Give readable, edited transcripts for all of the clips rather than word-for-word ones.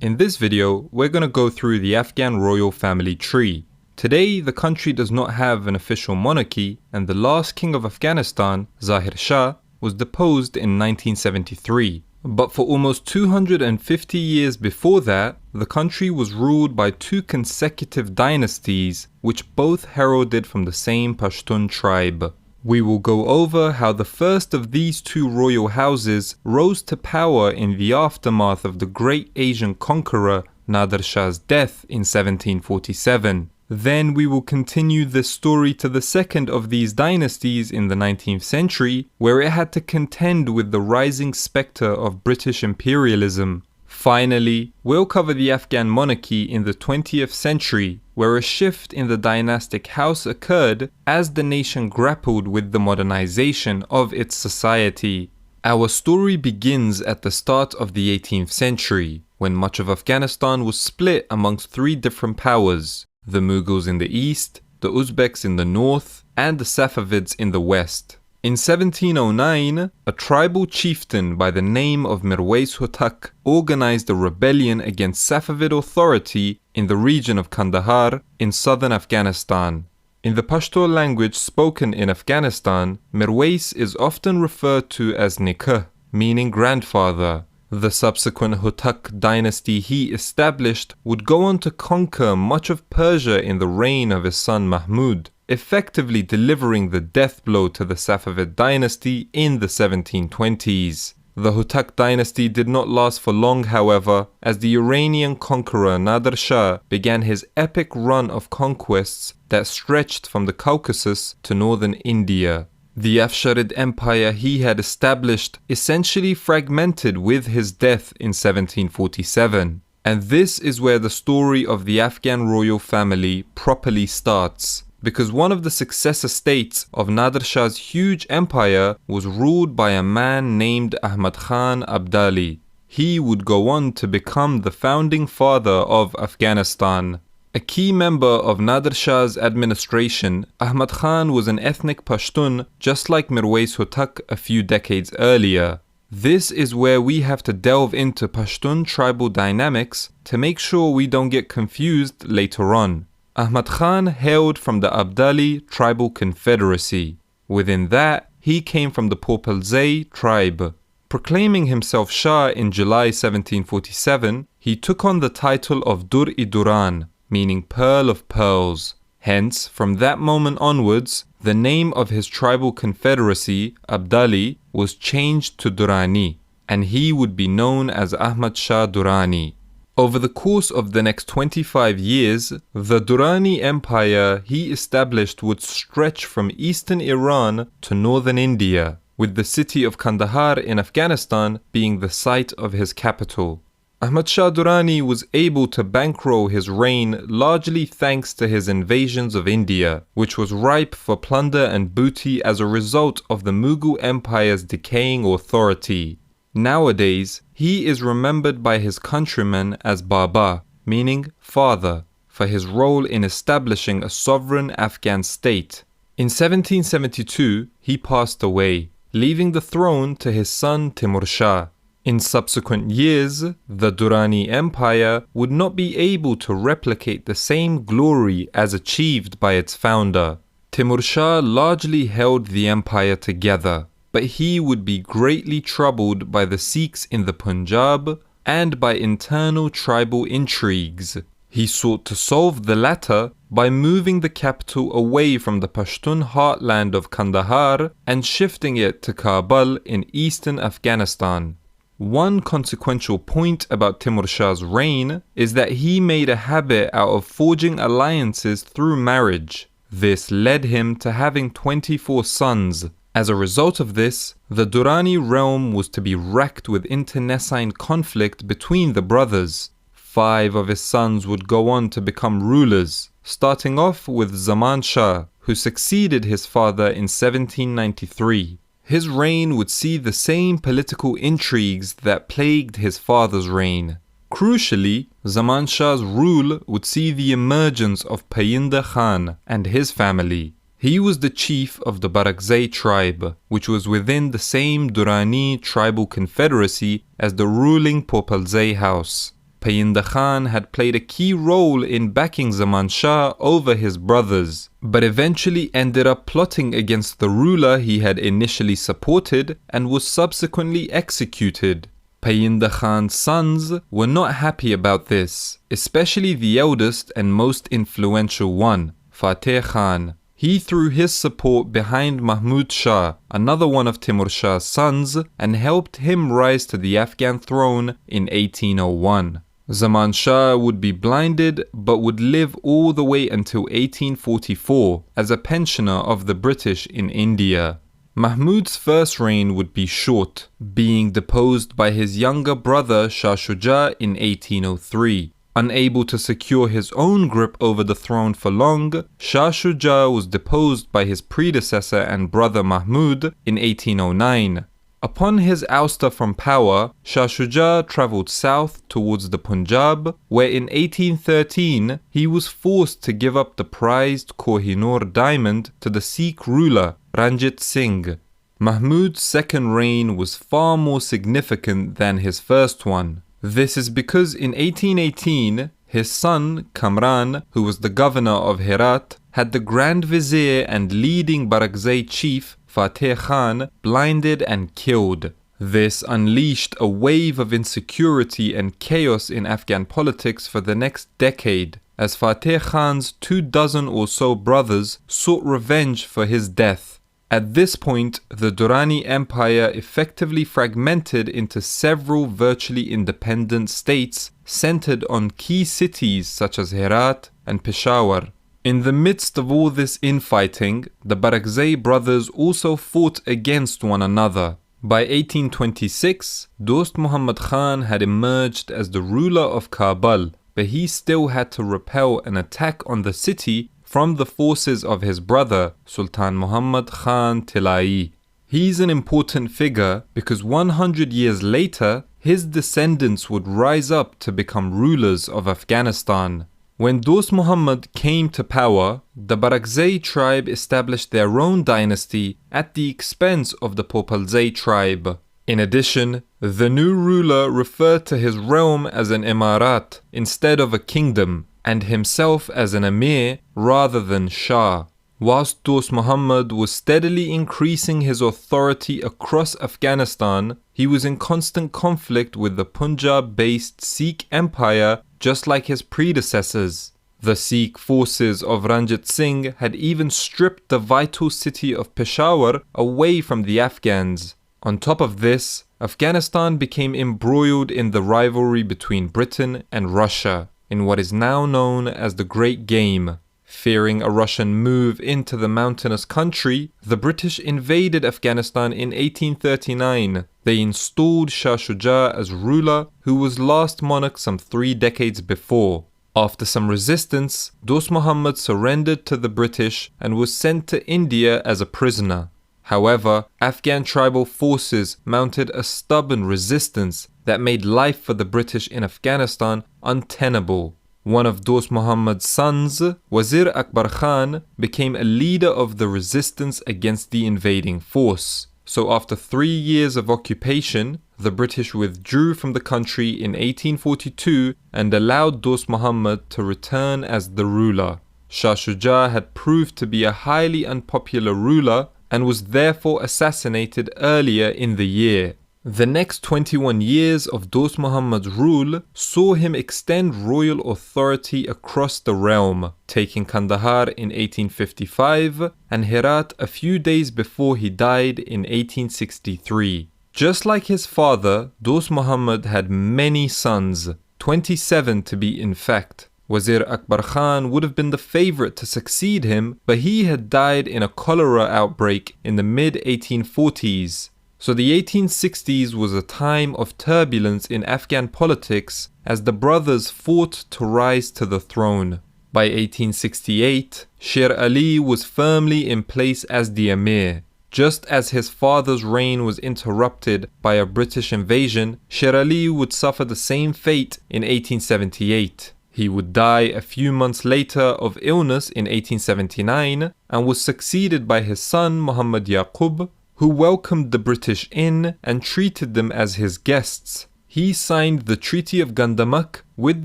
In this video, we're going to go through the Afghan royal family tree. Today, the country does not have an official monarchy, and the last king of Afghanistan, Zahir Shah, was deposed in 1973. But for almost 250 years before that, the country was ruled by two consecutive dynasties, which both heralded from the same Pashtun tribe. We will go over how the first of these two royal houses rose to power in the aftermath of the great Asian conqueror Nader Shah's death in 1747. Then we will continue this story to the second of these dynasties in the 19th century, where it had to contend with the rising spectre of British imperialism. Finally, we'll cover the Afghan monarchy in the 20th century, where a shift in the dynastic house occurred as the nation grappled with the modernization of its society. Our story begins at the start of the 18th century, when much of Afghanistan was split amongst three different powers: the Mughals in the east, the Uzbeks in the north, and the Safavids in the west. In 1709, a tribal chieftain by the name of Mirwais Hotak organized a rebellion against Safavid authority in the region of Kandahar in southern Afghanistan. In the Pashto language spoken in Afghanistan, Mirwais is often referred to as Nikah, meaning grandfather. The subsequent Hotak dynasty he established would go on to conquer much of Persia in the reign of his son Mahmud, effectively delivering the death blow to the Safavid dynasty in the 1720s. The Hotak dynasty did not last for long, however, as the Iranian conqueror Nader Shah began his epic run of conquests that stretched from the Caucasus to northern India. The Afsharid Empire he had established essentially fragmented with his death in 1747. And this is where the story of the Afghan royal family properly starts, because one of the successor states of Nader Shah's huge empire was ruled by a man named Ahmad Khan Abdali. He would go on to become the founding father of Afghanistan. A key member of Nader Shah's administration, Ahmad Khan was an ethnic Pashtun just like Mirwais Hotak a few decades earlier. This is where we have to delve into Pashtun tribal dynamics to make sure we don't get confused later on. Ahmad Khan hailed from the Abdali tribal confederacy. Within that, he came from the Barakszi tribe. Proclaiming himself Shah in July 1747, he took on the title of Dur-i-Duran, meaning Pearl of Pearls. Hence, from that moment onwards, the name of his tribal confederacy, Abdali, was changed to Durrani, and he would be known as Ahmad Shah Durrani. Over the course of the next 25 years, the Durrani Empire he established would stretch from eastern Iran to northern India, with the city of Kandahar in Afghanistan being the site of his capital. Ahmad Shah Durrani was able to bankroll his reign largely thanks to his invasions of India, which was ripe for plunder and booty as a result of the Mughal Empire's decaying authority. Nowadays, he is remembered by his countrymen as Baba, meaning father, for his role in establishing a sovereign Afghan state. In 1772, he passed away, leaving the throne to his son Timur Shah. In subsequent years, the Durrani Empire would not be able to replicate the same glory as achieved by its founder. Timur Shah largely held the empire together, but he would be greatly troubled by the Sikhs in the Punjab and by internal tribal intrigues. He sought to solve the latter by moving the capital away from the Pashtun heartland of Kandahar and shifting it to Kabul in eastern Afghanistan. One consequential point about Timur Shah's reign is that he made a habit out of forging alliances through marriage. This led him to having 24 sons. As a result of this, the Durrani realm was to be racked with internecine conflict between the brothers. 5 of his sons would go on to become rulers, starting off with Zaman Shah, who succeeded his father in 1793. His reign would see the same political intrigues that plagued his father's reign. Crucially, Zaman Shah's rule would see the emergence of Painda Khan and his family. He was the chief of the Barakszi tribe, which was within the same Durrani tribal confederacy as the ruling Barakszi house. Painda Khan had played a key role in backing Zaman Shah over his brothers, but eventually ended up plotting against the ruler he had initially supported and was subsequently executed. Painda Khan's sons were not happy about this, especially the eldest and most influential one, Fateh Khan. He threw his support behind Mahmud Shah, another one of Timur Shah's sons, and helped him rise to the Afghan throne in 1801. Zaman Shah would be blinded but would live all the way until 1844 as a pensioner of the British in India. Mahmud's first reign would be short, being deposed by his younger brother Shah Shuja in 1803. Unable to secure his own grip over the throne for long, Shah Shuja was deposed by his predecessor and brother Mahmud in 1809. Upon his ouster from power, Shah Shuja travelled south towards the Punjab, where in 1813 he was forced to give up the prized Kohinoor diamond to the Sikh ruler Ranjit Singh. Mahmud's second reign was far more significant than his first one. This is because in 1818, his son Kamran, who was the governor of Herat, had the Grand Vizier and leading Baraghzai chief Fateh Khan blinded and killed. This unleashed a wave of insecurity and chaos in Afghan politics for the next decade, as Fateh Khan's 24 or so brothers sought revenge for his death. At this point, the Durrani Empire effectively fragmented into several virtually independent states centered on key cities such as Herat and Peshawar. In the midst of all this infighting, the Baraghzai brothers also fought against one another. By 1826, Dost Muhammad Khan had emerged as the ruler of Kabul, but he still had to repel an attack on the city from the forces of his brother, Sultan Muhammad Khan Tilai. He's an important figure because 100 years later, his descendants would rise up to become rulers of Afghanistan. When Dost Muhammad came to power, the Baraghzai tribe established their own dynasty at the expense of the Popalzai tribe. In addition, the new ruler referred to his realm as an Imarat instead of a kingdom, and himself as an emir rather than Shah. Whilst Dost Muhammad was steadily increasing his authority across Afghanistan, he was in constant conflict with the Punjab-based Sikh Empire just like his predecessors. The Sikh forces of Ranjit Singh had even stripped the vital city of Peshawar away from the Afghans. On top of this, Afghanistan became embroiled in the rivalry between Britain and Russia, in what is now known as the Great Game. Fearing a Russian move into the mountainous country, the British invaded Afghanistan in 1839. They installed Shah Shuja as ruler, who was last monarch some 3 decades before. After some resistance, Dost Muhammad surrendered to the British and was sent to India as a prisoner. However, Afghan tribal forces mounted a stubborn resistance that made life for the British in Afghanistan untenable. One of Dost Muhammad's sons, Wazir Akbar Khan, became a leader of the resistance against the invading force. So after 3 years of occupation, the British withdrew from the country in 1842 and allowed Dost Muhammad to return as the ruler. Shah Shuja had proved to be a highly unpopular ruler and was therefore assassinated earlier in the year. The next 21 years of Dost Muhammad's rule saw him extend royal authority across the realm, taking Kandahar in 1855 and Herat a few days before he died in 1863. Just like his father, Dost Muhammad had many sons, 27 to be in fact. Wazir Akbar Khan would have been the favorite to succeed him, but he had died in a cholera outbreak in the mid-1840s. So the 1860s was a time of turbulence in Afghan politics as the brothers fought to rise to the throne. By 1868, Sher Ali was firmly in place as the emir. Just as his father's reign was interrupted by a British invasion, Sher Ali would suffer the same fate in 1878. He would die a few months later of illness in 1879 and was succeeded by his son Muhammad Yaqub, who welcomed the British in and treated them as his guests. he signed the Treaty of Gandamak with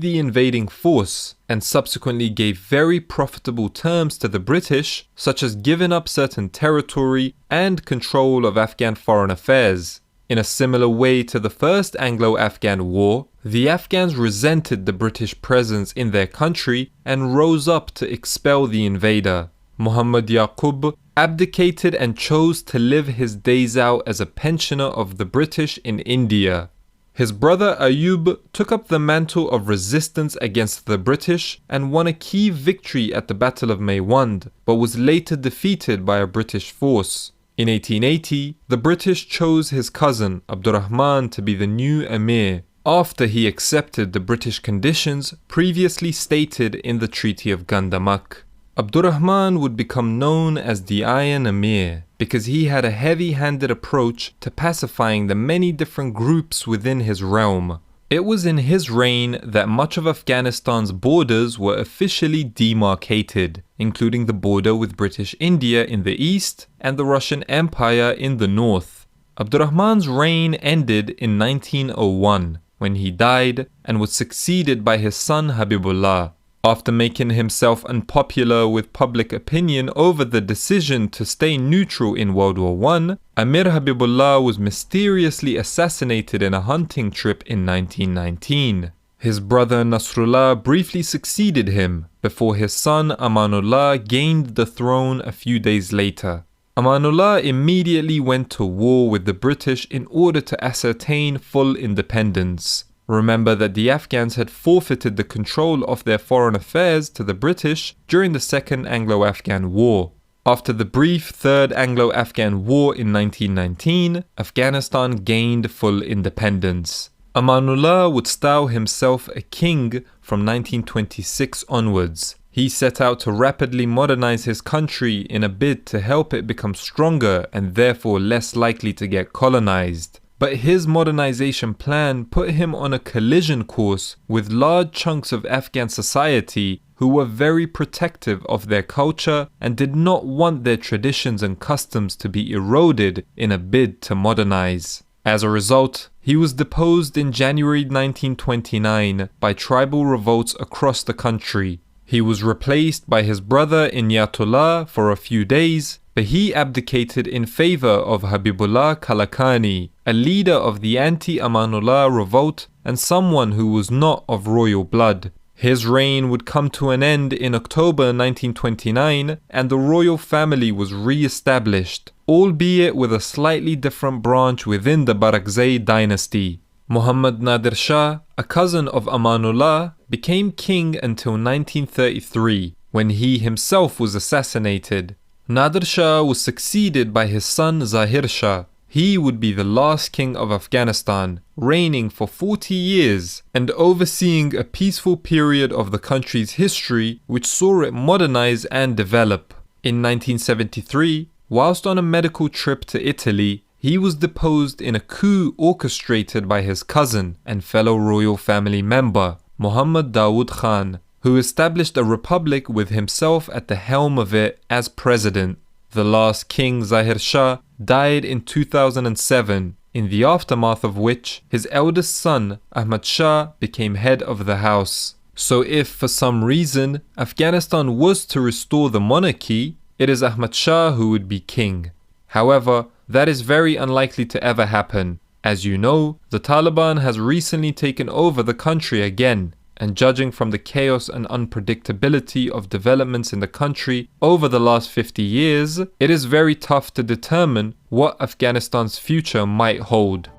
the invading force and subsequently gave very profitable terms to the British, such as giving up certain territory and control of Afghan foreign affairs. In a similar way to the First Anglo-Afghan War, the Afghans resented the British presence in their country and rose up to expel the invader. Muhammad Yaqub abdicated and chose to live his days out as a pensioner of the British in India. His brother Ayub took up the mantle of resistance against the British and won a key victory at the Battle of Maiwand, but was later defeated by a British force. In 1880, the British chose his cousin Abdurrahman to be the new emir, after he accepted the British conditions previously stated in the Treaty of Gandamak. Abdurrahman would become known as the Iron Emir because he had a heavy-handed approach to pacifying the many different groups within his realm. It was in his reign that much of Afghanistan's borders were officially demarcated, including the border with British India in the east and the Russian Empire in the north. Abdurrahman's reign ended in 1901 when he died and was succeeded by his son Habibullah. After making himself unpopular with public opinion over the decision to stay neutral in World War I, Amir Habibullah was mysteriously assassinated in a hunting trip in 1919. His brother Nasrullah briefly succeeded him before his son Amanullah gained the throne a few days later. Amanullah immediately went to war with the British in order to ascertain full independence. Remember that the Afghans had forfeited the control of their foreign affairs to the British during the Second Anglo-Afghan War. After the brief Third Anglo-Afghan War in 1919, Afghanistan gained full independence. Amanullah would style himself a king from 1926 onwards. He set out to rapidly modernize his country in a bid to help it become stronger and therefore less likely to get colonized. But his modernization plan put him on a collision course with large chunks of Afghan society who were very protective of their culture and did not want their traditions and customs to be eroded in a bid to modernize. As a result, he was deposed in January 1929 by tribal revolts across the country. He was replaced by his brother Inyatullah for a few days, but he abdicated in favor of Habibullah Kalakani, a leader of the anti-Amanullah revolt and someone who was not of royal blood. His reign would come to an end in October 1929 and the royal family was re-established, albeit with a slightly different branch within the Barackzai dynasty. Muhammad Nadir Shah, a cousin of Amanullah, became king until 1933, when he himself was assassinated. Nadir Shah was succeeded by his son Zahir Shah. He would be the last king of Afghanistan, reigning for 40 years and overseeing a peaceful period of the country's history which saw it modernize and develop. In 1973, whilst on a medical trip to Italy, he was deposed in a coup orchestrated by his cousin and fellow royal family member, Muhammad Dawood Khan, who established a republic with himself at the helm of it as president. The last king, Zahir Shah, died in 2007, in the aftermath of which his eldest son, Ahmad Shah, became head of the house. So if for some reason Afghanistan was to restore the monarchy, it is Ahmad Shah who would be king. However, that is very unlikely to ever happen. As you know, the Taliban has recently taken over the country again, and judging from the chaos and unpredictability of developments in the country over the last 50 years, it is very tough to determine what Afghanistan's future might hold.